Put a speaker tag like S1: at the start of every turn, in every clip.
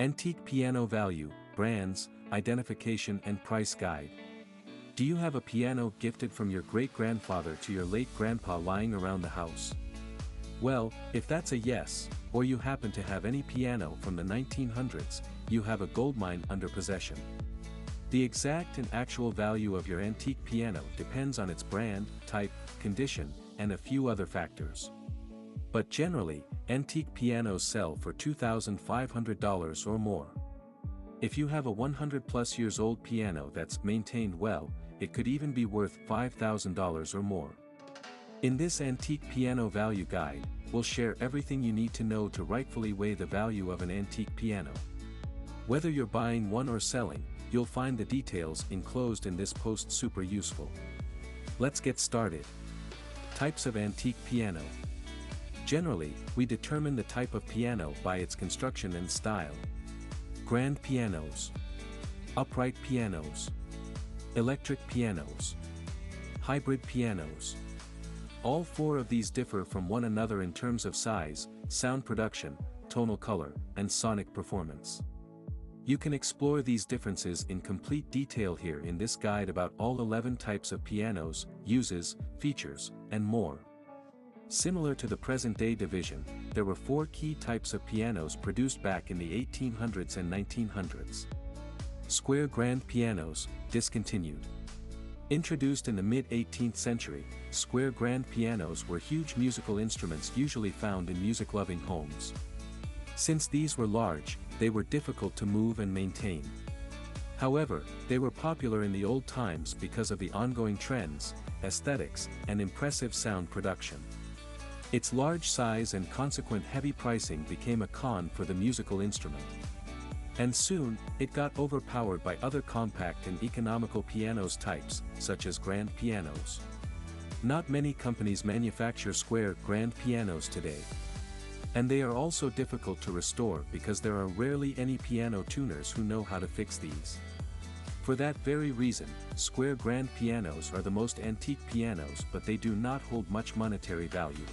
S1: Antique piano value, brands, identification and price guide. Do you have a piano gifted from your great-grandfather to your late grandpa lying around the house? Well, if that's a yes, or you happen to have any piano from the 1900s, you have a goldmine under possession. The exact and actual value of your antique piano depends on its brand, type, condition, and a few other factors. But generally, antique pianos sell for $2,500 or more. If you have a 100+ years old piano that's maintained well, it could even be worth $5,000 or more. In this antique piano value guide, we'll share everything you need to know to rightfully weigh the value of an antique piano. Whether you're buying one or selling, you'll find the details enclosed in this post super useful. Let's get started. Types of antique piano. Generally, we determine the type of piano by its construction and style. Grand pianos, upright pianos, electric pianos, hybrid pianos. All four of these differ from one another in terms of size, sound production, tonal color, and sonic performance. You can explore these differences in complete detail here in this guide about all 11 types of pianos, uses, features, and more. Similar to the present-day division, there were four key types of pianos produced back in the 1800s and 1900s. Square grand pianos, discontinued. Introduced in the mid-18th century, square grand pianos were huge musical instruments usually found in music-loving homes. Since these were large, they were difficult to move and maintain. However, they were popular in the old times because of the ongoing trends, aesthetics, and impressive sound production. Its large size and consequent heavy pricing became a con for the musical instrument. And soon, it got overpowered by other compact and economical pianos types, such as grand pianos. Not many companies manufacture square grand pianos today. And they are also difficult to restore because there are rarely any piano tuners who know how to fix these. For that very reason, square grand pianos are the most antique pianos, but they do not hold much monetary value.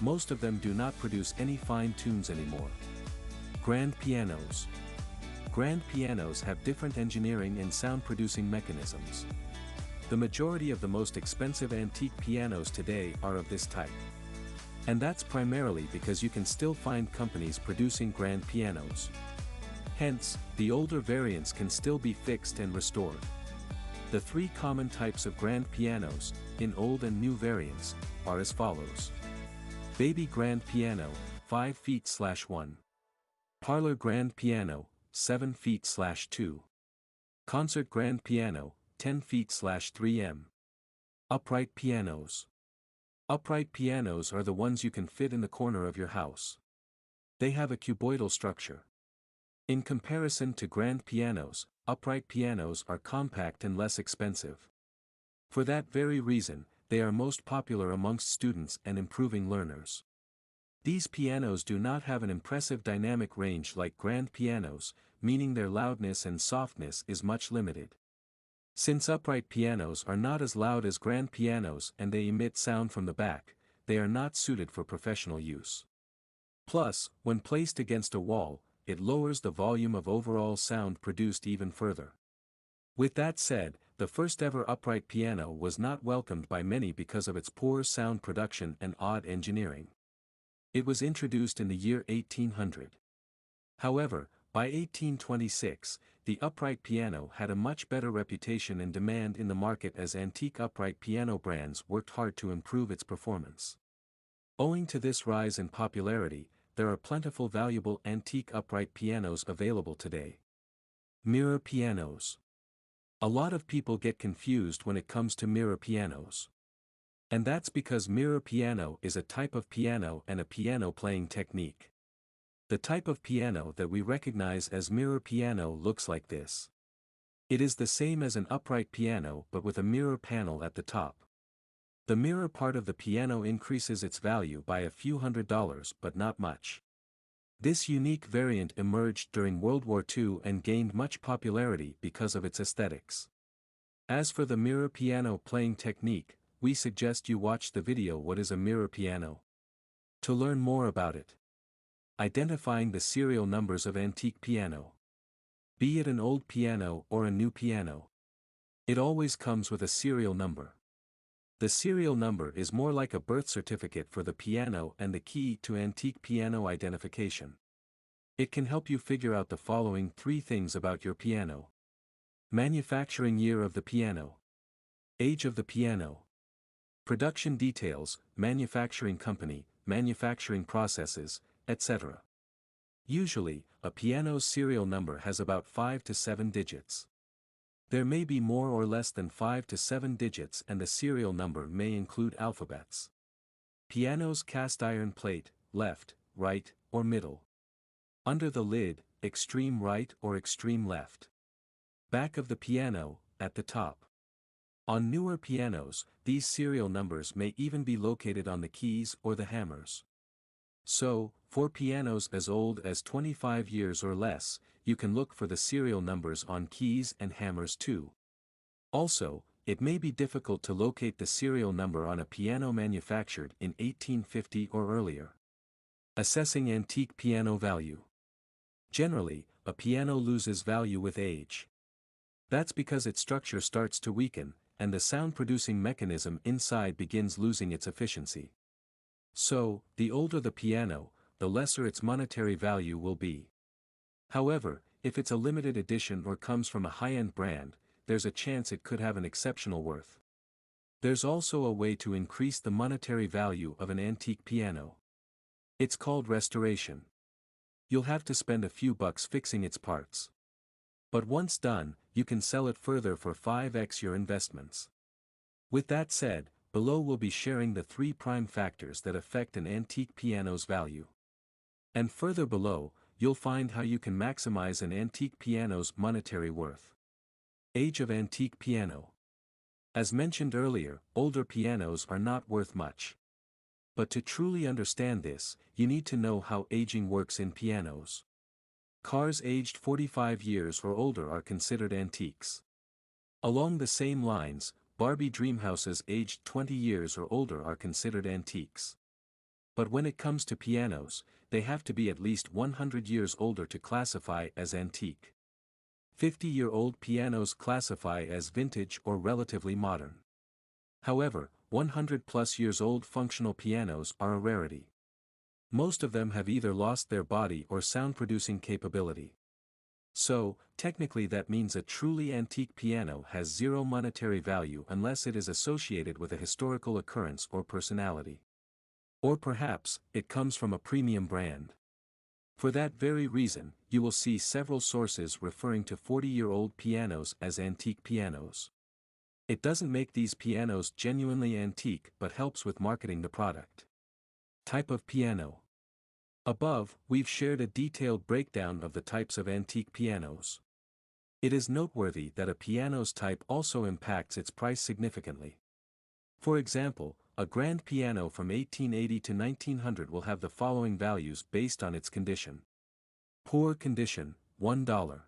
S1: Most of them do not produce any fine tunes anymore. Grand pianos. Grand pianos have different engineering and sound producing mechanisms. The majority of the most expensive antique pianos today are of this type. And that's primarily because you can still find companies producing grand pianos. Hence, the older variants can still be fixed and restored. The three common types of grand pianos, in old and new variants, are as follows. Baby grand piano, 5 feet/1. Parlor grand piano, 7 feet/2. Concert grand piano, 10 feet/3 m. Upright pianos. Upright pianos are the ones you can fit in the corner of your house. They have a cuboidal structure. In comparison to grand pianos, upright pianos are compact and less expensive. For that very reason, they are most popular amongst students and improving learners. These pianos do not have an impressive dynamic range like grand pianos, meaning their loudness and softness is much limited. Since upright pianos are not as loud as grand pianos and they emit sound from the back, they are not suited for professional use. Plus, when placed against a wall, it lowers the volume of overall sound produced even further. With that said, the first ever upright piano was not welcomed by many because of its poor sound production and odd engineering. It was introduced in the year 1800. However, by 1826, the upright piano had a much better reputation and demand in the market as antique upright piano brands worked hard to improve its performance. Owing to this rise in popularity, there are plentiful valuable antique upright pianos available today. Mirror pianos. A lot of people get confused when it comes to mirror pianos. And that's because mirror piano is a type of piano and a piano playing technique. The type of piano that we recognize as mirror piano looks like this. It is the same as an upright piano but with a mirror panel at the top. The mirror part of the piano increases its value by a few $100s but not much. This unique variant emerged during World War II and gained much popularity because of its aesthetics. As for the mirror piano playing technique, we suggest you watch the video What is a Mirror Piano? To learn more about it. Identifying the serial numbers of antique piano. Be it an old piano or a new piano, it always comes with a serial number. The serial number is more like a birth certificate for the piano and the key to antique piano identification. It can help you figure out the following 3 things about your piano. Manufacturing year of the piano. Age of the piano. Production details, manufacturing company, manufacturing processes, etc. Usually, a piano's serial number has about 5 to 7 digits. There may be more or less than 5 to 7 digits, and the serial number may include alphabets. Piano's cast iron plate, left, right, or middle. Under the lid, extreme right or extreme left. Back of the piano, at the top. On newer pianos, these serial numbers may even be located on the keys or the hammers. So, for pianos as old as 25 years or less, you can look for the serial numbers on keys and hammers too. Also, it may be difficult to locate the serial number on a piano manufactured in 1850 or earlier. Assessing antique piano value. Generally, a piano loses value with age. That's because its structure starts to weaken, and the sound-producing mechanism inside begins losing its efficiency. So, the older the piano, the lesser its monetary value will be. However, if it's a limited edition or comes from a high-end brand, there's a chance it could have an exceptional worth. There's also a way to increase the monetary value of an antique piano. It's called restoration. You'll have to spend a few bucks fixing its parts. But once done, you can sell it further for 5x your investments. With that said, below we'll be sharing the 3 prime factors that affect an antique piano's value. And further below, you'll find how you can maximize an antique piano's monetary worth. Age of antique piano. As mentioned earlier, older pianos are not worth much. But to truly understand this, you need to know how aging works in pianos. Cars aged 45 years or older are considered antiques. Along the same lines, Barbie dream houses aged 20 years or older are considered antiques. But when it comes to pianos, they have to be at least 100 years older to classify as antique. 50-year-old pianos classify as vintage or relatively modern. However, 100+ years old functional pianos are a rarity. Most of them have either lost their body or sound-producing capability. So, technically that means a truly antique piano has zero monetary value unless it is associated with a historical occurrence or personality. Or perhaps, it comes from a premium brand. For that very reason, you will see several sources referring to 40-year-old pianos as antique pianos. It doesn't make these pianos genuinely antique but helps with marketing the product. Type of piano. Above, we've shared a detailed breakdown of the types of antique pianos. It is noteworthy that a piano's type also impacts its price significantly. For example, a grand piano from 1880 to 1900 will have the following values based on its condition. Poor condition, $1.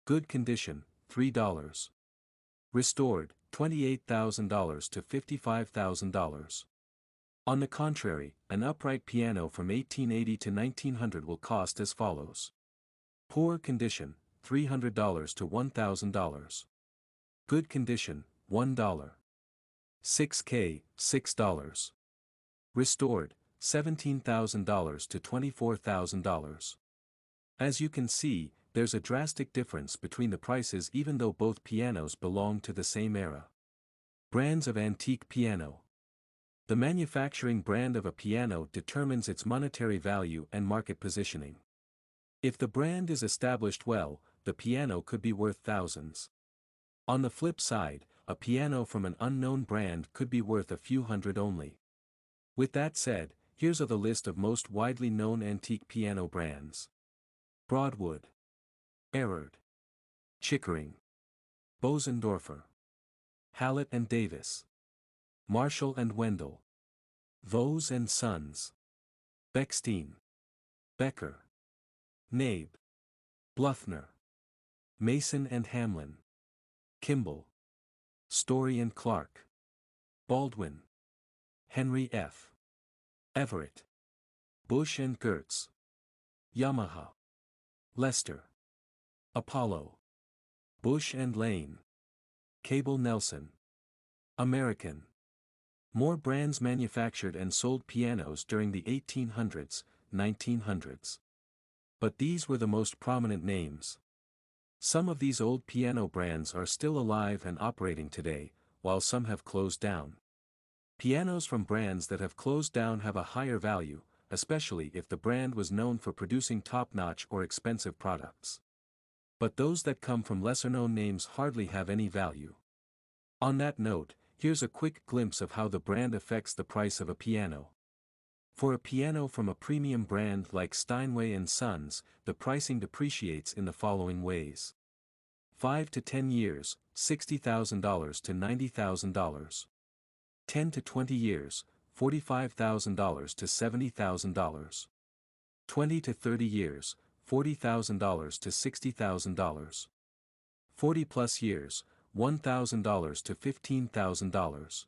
S1: Good condition, $3. Restored, $28,000 to $55,000. On the contrary, an upright piano from 1880 to 1900 will cost as follows. Poor condition, $300 to $1,000. Good condition, $1. 6K, $6. Restored, $17,000 to $24,000. As you can see, there's a drastic difference between the prices even though both pianos belong to the same era. Brands of antique piano. The manufacturing brand of a piano determines its monetary value and market positioning. If the brand is established well, the piano could be worth thousands. On the flip side, a piano from an unknown brand could be worth a few hundred only. With that said, here's the list of most widely known antique piano brands. Broadwood, Erard, Chickering, Bosendorfer, Hallett and Davis, Marshall and Wendell, Vose and Sons, Bechstein, Becker, Nabe, Bluthner, Mason and Hamlin, Kimball, Story and Clark, Baldwin, Henry F. Everett, Bush and Gertz, Yamaha, Lester, Apollo, Bush and Lane, Cable Nelson, American. More brands manufactured and sold pianos during the 1800s, 1900s. But these were the most prominent names. Some of these old piano brands are still alive and operating today, while some have closed down. Pianos from brands that have closed down have a higher value, especially if the brand was known for producing top-notch or expensive products. But those that come from lesser-known names hardly have any value. On that note, here's a quick glimpse of how the brand affects the price of a piano. For a piano from a premium brand like Steinway & Sons, the pricing depreciates in the following ways. 5 to 10 years, $60,000 to $90,000. 10 to 20 years, $45,000 to $70,000. 20 to 30 years, $40,000 to $60,000. 40 plus years, $1,000 to $15,000.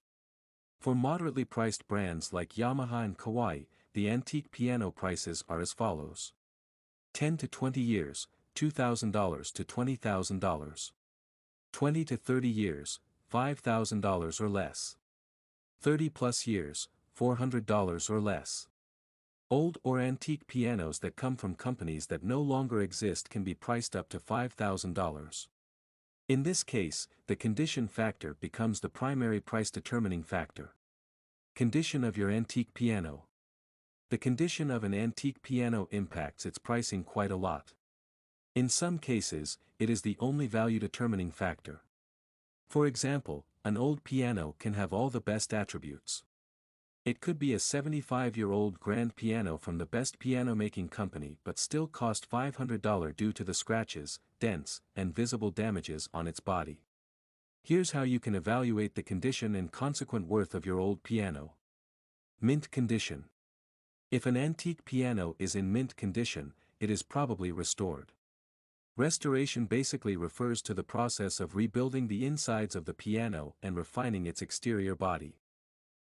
S1: For moderately priced brands like Yamaha and Kawai, the antique piano prices are as follows. 10 to 20 years, $2,000 to $20,000. 20 to 30 years, $5,000 or less. 30 plus years, $400 or less. Old or antique pianos that come from companies that no longer exist can be priced up to $5,000. In this case, the condition factor becomes the primary price determining factor. Condition of your antique piano. The condition of an antique piano impacts its pricing quite a lot. In some cases, it is the only value determining factor. For example, an old piano can have all the best attributes. It could be a 75-year-old grand piano from the best piano-making company but still cost $500 due to the scratches, dents, and visible damages on its body. Here's how you can evaluate the condition and consequent worth of your old piano. Mint condition. If an antique piano is in mint condition, it is probably restored. Restoration basically refers to the process of rebuilding the insides of the piano and refining its exterior body.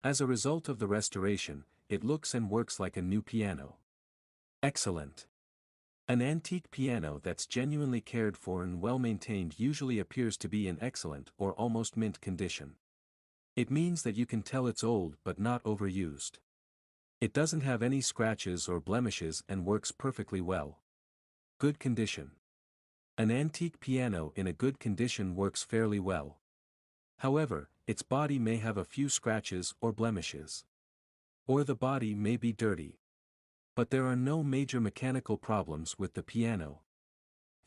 S1: As a result of the restoration, it looks and works like a new piano. Excellent. An antique piano that's genuinely cared for and well-maintained usually appears to be in excellent or almost mint condition. It means that you can tell it's old but not overused. It doesn't have any scratches or blemishes and works perfectly well. Good condition. An antique piano in a good condition works fairly well. However, its body may have a few scratches or blemishes. Or the body may be dirty. But there are no major mechanical problems with the piano.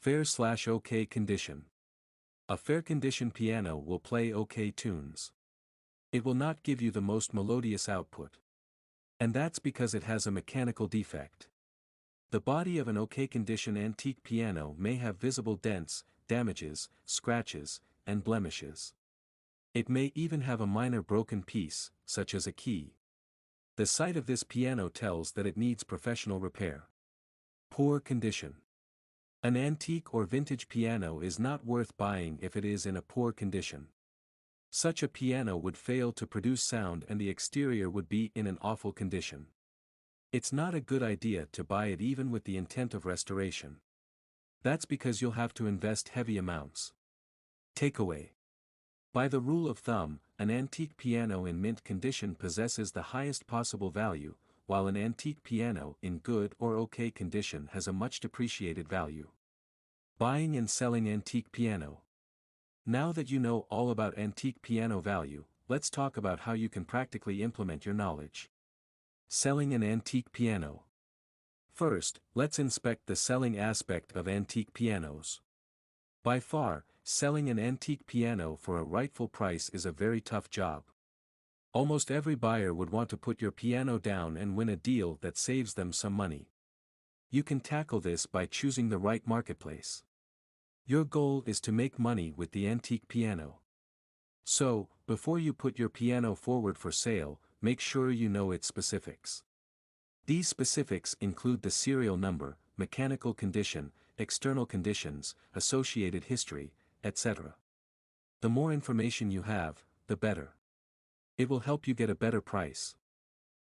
S1: Fair/okay condition. A fair condition piano will play okay tunes. It will not give you the most melodious output. And that's because it has a mechanical defect. The body of an okay condition antique piano may have visible dents, damages, scratches, and blemishes. It may even have a minor broken piece, such as a key. The sight of this piano tells that it needs professional repair. Poor condition. An antique or vintage piano is not worth buying if it is in a poor condition. Such a piano would fail to produce sound and the exterior would be in an awful condition. It's not a good idea to buy it even with the intent of restoration. That's because you'll have to invest heavy amounts. Takeaway. By the rule of thumb, an antique piano in mint condition possesses the highest possible value, while an antique piano in good or okay condition has a much depreciated value. Buying and selling antique piano. Now that you know all about antique piano value, let's talk about how you can practically implement your knowledge. Selling an antique piano. First, let's inspect the selling aspect of antique pianos. By far, selling an antique piano for a rightful price is a very tough job. Almost every buyer would want to put your piano down and win a deal that saves them some money. You can tackle this by choosing the right marketplace. Your goal is to make money with the antique piano. So, before you put your piano forward for sale, make sure you know its specifics. These specifics include the serial number, mechanical condition, external conditions, associated history, etc. The more information you have, the better. It will help you get a better price.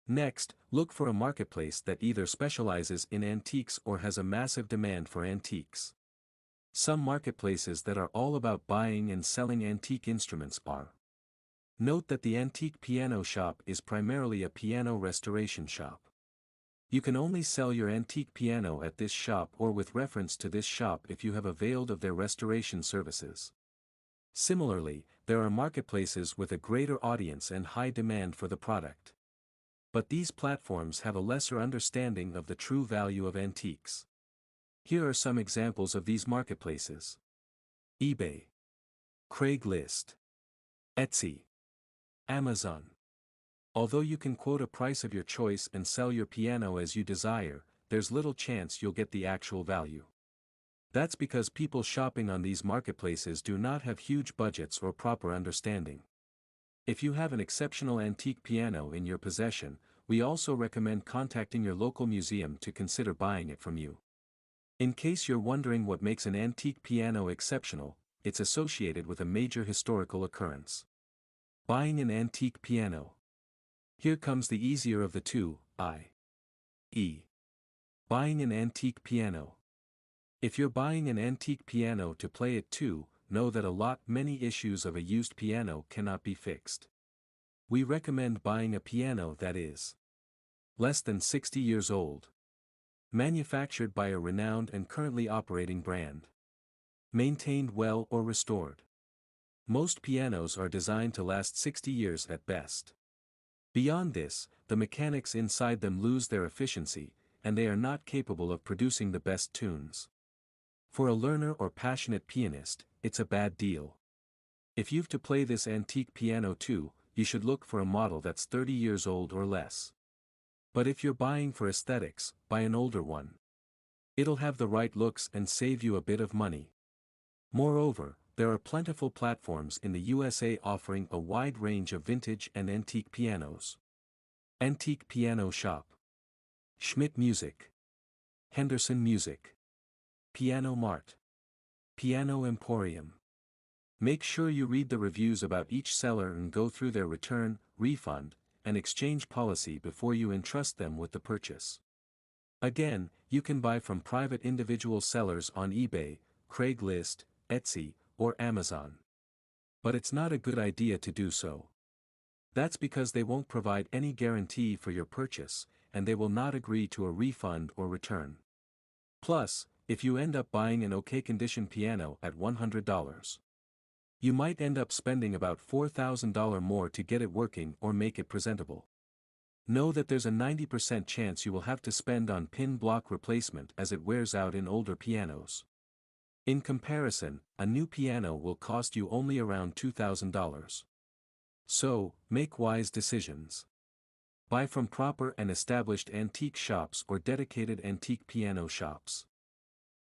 S1: Next, look for a marketplace that either specializes in antiques or has a massive demand for antiques. Some marketplaces that are all about buying and selling antique instruments are. Note that the antique piano shop is primarily a piano restoration shop. You can only sell your antique piano at this shop or with reference to this shop if you have availed of their restoration services. Similarly, there are marketplaces with a greater audience and high demand for the product. But these platforms have a lesser understanding of the true value of antiques. Here are some examples of these marketplaces: eBay, Craigslist, Etsy, Amazon. Although you can quote a price of your choice and sell your piano as you desire, there's little chance you'll get the actual value. That's because people shopping on these marketplaces do not have huge budgets or proper understanding. If you have an exceptional antique piano in your possession, we also recommend contacting your local museum to consider buying it from you. In case you're wondering what makes an antique piano exceptional, it's associated with a major historical occurrence. Buying an antique piano. Here comes the easier of the two, i.e. buying an antique piano. If you're buying an antique piano to play it too, know that many issues of a used piano cannot be fixed. We recommend buying a piano that is less than 60 years old. Manufactured by a renowned and currently operating brand. Maintained well or restored. Most pianos are designed to last 60 years at best. Beyond this, the mechanics inside them lose their efficiency, and they are not capable of producing the best tunes. For a learner or passionate pianist, it's a bad deal. If you've to play this antique piano too, you should look for a model that's 30 years old or less. But if you're buying for aesthetics, buy an older one. It'll have the right looks and save you a bit of money. Moreover, there are plentiful platforms in the USA offering a wide range of vintage and antique pianos. Antique Piano Shop, Schmidt Music, Henderson Music, Piano Mart, Piano Emporium. Make sure you read the reviews about each seller and go through their return, refund, and exchange policy before you entrust them with the purchase. Again, you can buy from private individual sellers on eBay, Craigslist, Etsy, or Amazon. But it's not a good idea to do so. That's because they won't provide any guarantee for your purchase, and they will not agree to a refund or return. Plus, if you end up buying an okay condition piano at $100, you might end up spending about $4,000 more to get it working or make it presentable. Know that there's a 90% chance you will have to spend on pin block replacement as it wears out in older pianos. In comparison, a new piano will cost you only around $2,000. So, make wise decisions. Buy from proper and established antique shops or dedicated antique piano shops.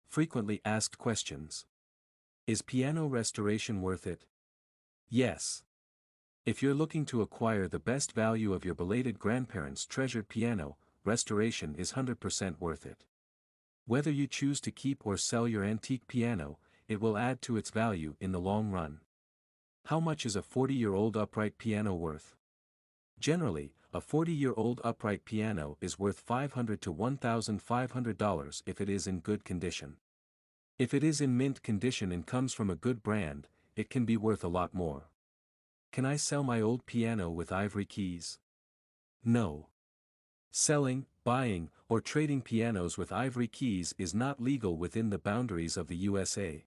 S1: Frequently asked questions. Is piano restoration worth it? Yes. If you're looking to acquire the best value of your belated grandparents' treasured piano, restoration is 100% worth it. Whether you choose to keep or sell your antique piano, it will add to its value in the long run. How much is a 40-year-old upright piano worth? Generally, a 40-year-old upright piano is worth $500 to $1,500 if it is in good condition. If it is in mint condition and comes from a good brand, it can be worth a lot more. Can I sell my old piano with ivory keys? No. Selling, buying, or trading pianos with ivory keys is not legal within the boundaries of the USA.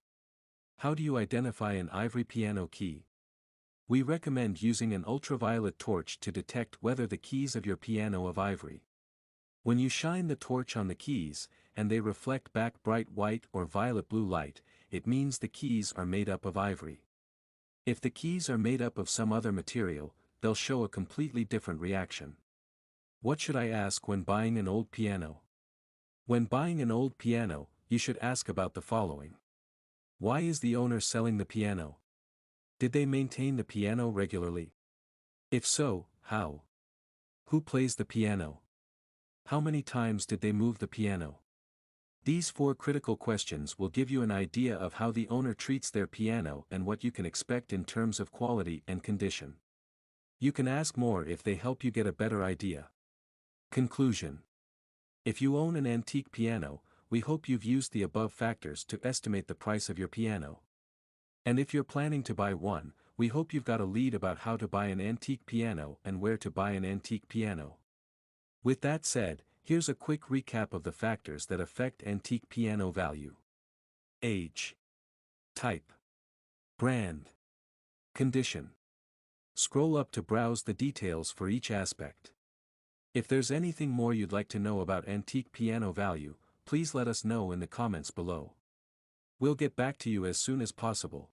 S1: How do you identify an ivory piano key? We recommend using an ultraviolet torch to detect whether the keys of your piano of ivory. When you shine the torch on the keys, and they reflect back bright white or violet blue light, it means the keys are made up of ivory. If the keys are made up of some other material, they'll show a completely different reaction. What should I ask when buying an old piano? When buying an old piano, you should ask about the following. Why is the owner selling the piano? Did they maintain the piano regularly? If so, how? Who plays the piano? How many times did they move the piano? These 4 critical questions will give you an idea of how the owner treats their piano and what you can expect in terms of quality and condition. You can ask more if they help you get a better idea. Conclusion. If you own an antique piano, we hope you've used the above factors to estimate the price of your piano. And if you're planning to buy one, we hope you've got a lead about how to buy an antique piano and where to buy an antique piano. With that said, here's a quick recap of the factors that affect antique piano value. Age. Type. Brand. Condition. Scroll up to browse the details for each aspect. If there's anything more you'd like to know about antique piano value, please let us know in the comments below. We'll get back to you as soon as possible.